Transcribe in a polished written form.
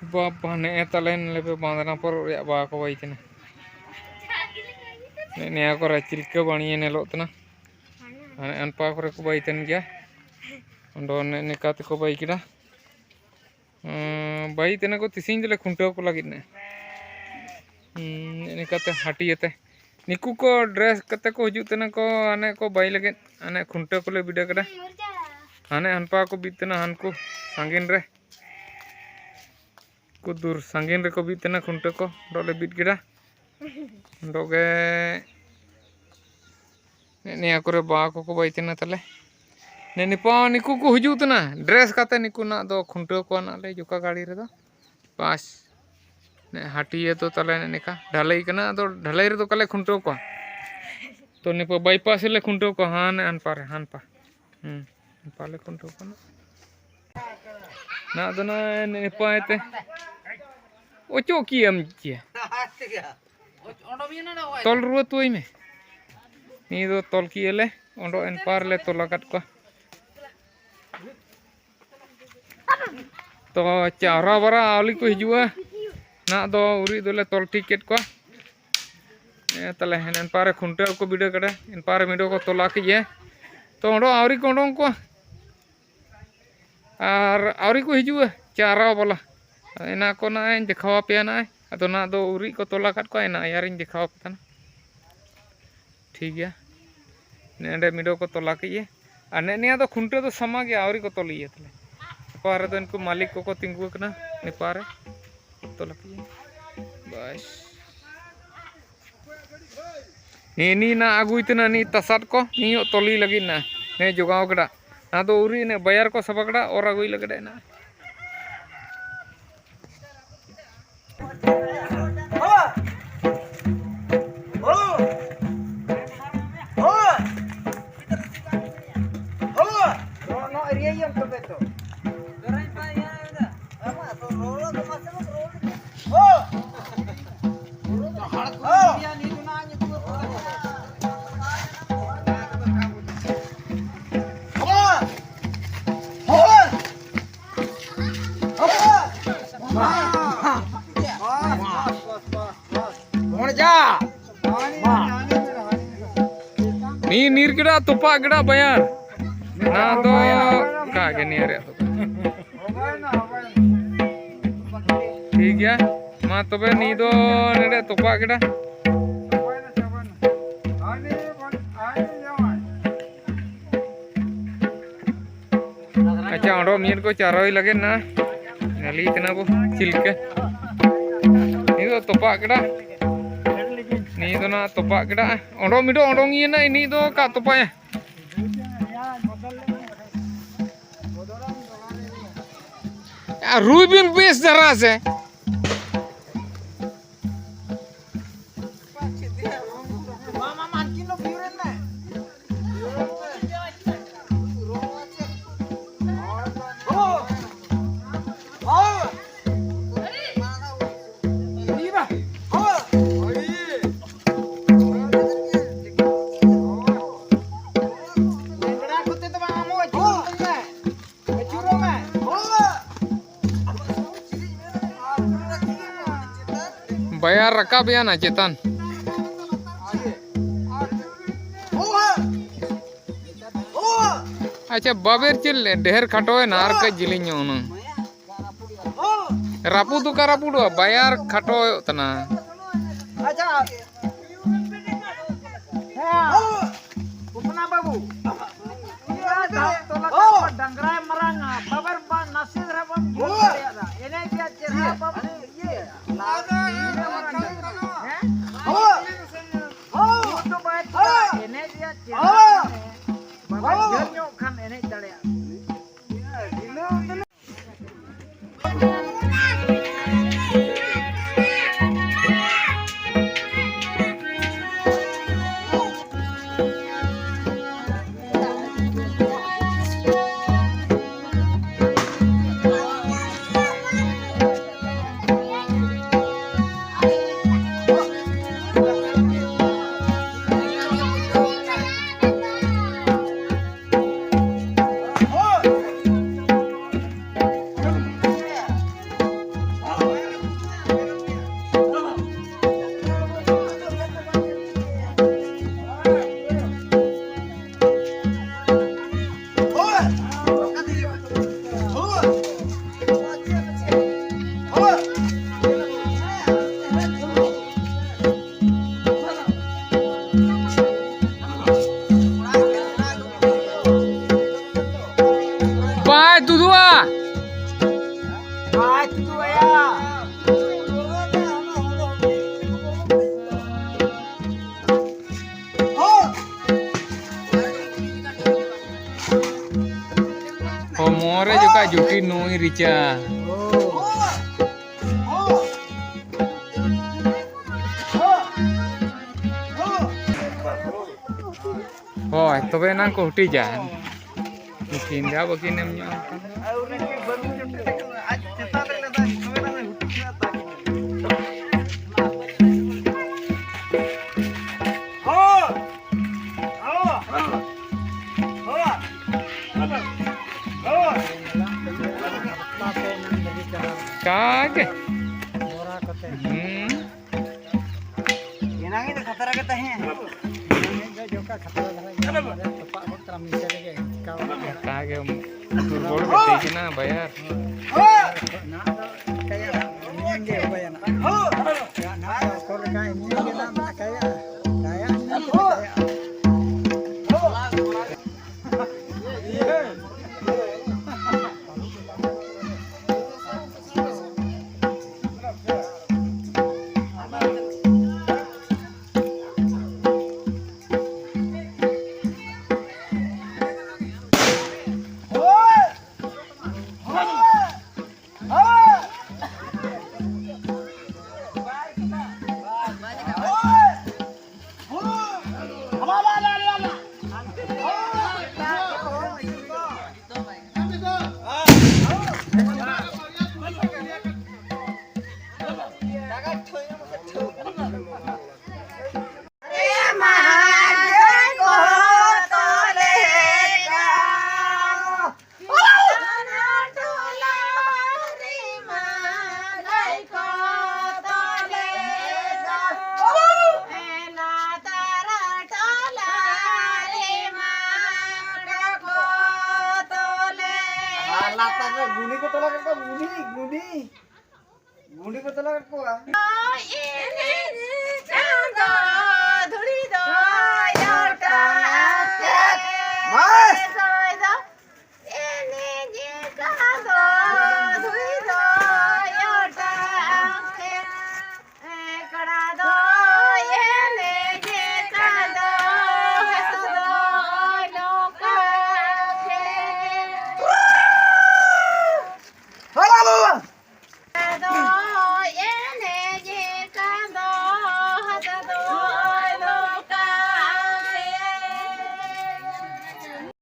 बाबा ने तलेन लेपे बांधना पर बा को बाइतना ने को चिल्का बाणिये नेलोतना हाने अनपा करे को बाइतन गया ओंडो ने निकाते को बाइकिड़ा बाइतना को तिसिंग दले खुंटाव को लागिद ने निकाते हाटियते निकू को ड्रेस कते को हजुतना को आने को बाई लगे आने खुंटाव को ले बिडा कड़ा हाने अनपा को बीतना हानकू सांगिन रे को दूर सांगिन रे को बीतना खुंटाव को डोले बीट गिड़ा डोगे निया करे बा को बाइतना तले ने निपा निकू को हजुतना ड्रेस काते निकू ना दो खुंटाव को ना ले जुका गाड़ी रे दो पास ने हाटिये तो तले ने निका ढलाई कना तो ढलाई रे तो कले खुंटाव को तो निपा बाईपास ले खुंटाव को हान अनपा रे हानपा पाले खुंटाव को ना दो ना निपा एते ओचो की एम चिया तोल रुआ तुई में नी दो तोल की ले ओंडो एन पार ले तोला काट को तो चारा बरा आवली को हिजुआ ना दो उरी दोले तोल टिकेट को तले एन पारे खुंटाव को बिडा कड़े एन पारे मिडो को तोला की ये तो ओंडो आवरी को ओंडों को और आवरी को हिजुआ चारा बोला एना को ना दिखावा पे ना अतो ना दो उरी को तोला काट को एना यार दिखावा पता ना ठीक है ने मिडो को तोला की ये अने निया तो खुंटे तो समा गया आवरी को तोली ये तले पारे तो इनको मालिक को तिंगु कना ने पारे तोला की बस नी ना आगु इतना नी तसाट को नी तोली लगी ना ने जोगाव कड़ा ना दो उरी ने बयार को सबकड़ा और आगुई लगड़े ना नी नीर गिड़ा तुपा गिड़ा बयार ना दो का के नीर तो ठीक है मा तबे नी दो नेडे तुपा गिड़ा अच्छा ओंडो मीर को चारोई लगे ना नली तना बो चिलके नी दो तुपा गिड़ा नी दो ना तुपा गिड़ा ओंडो मिडो ओंडोंग ये ना नी दो का तुपा है रूबिन बेस जरा से bayar rakab ya na cetan अच्छा बाबेर चिल ढेर खटो है नार का जिलिंग होना रापू तो करापू दो बायार खटो तना अच्छा उपना बाबू डंगरा मरंग बाबर नसीब रबम एने क्या चेहरा बाबू ये Rica. Oh, itu benar kok tijan. Mungkin dia begini menyangka. Kage. Yenangin khatara kata hai. Kage turbo gede na bayar. Guni ko talaga ka, guni ko talaga ko ah.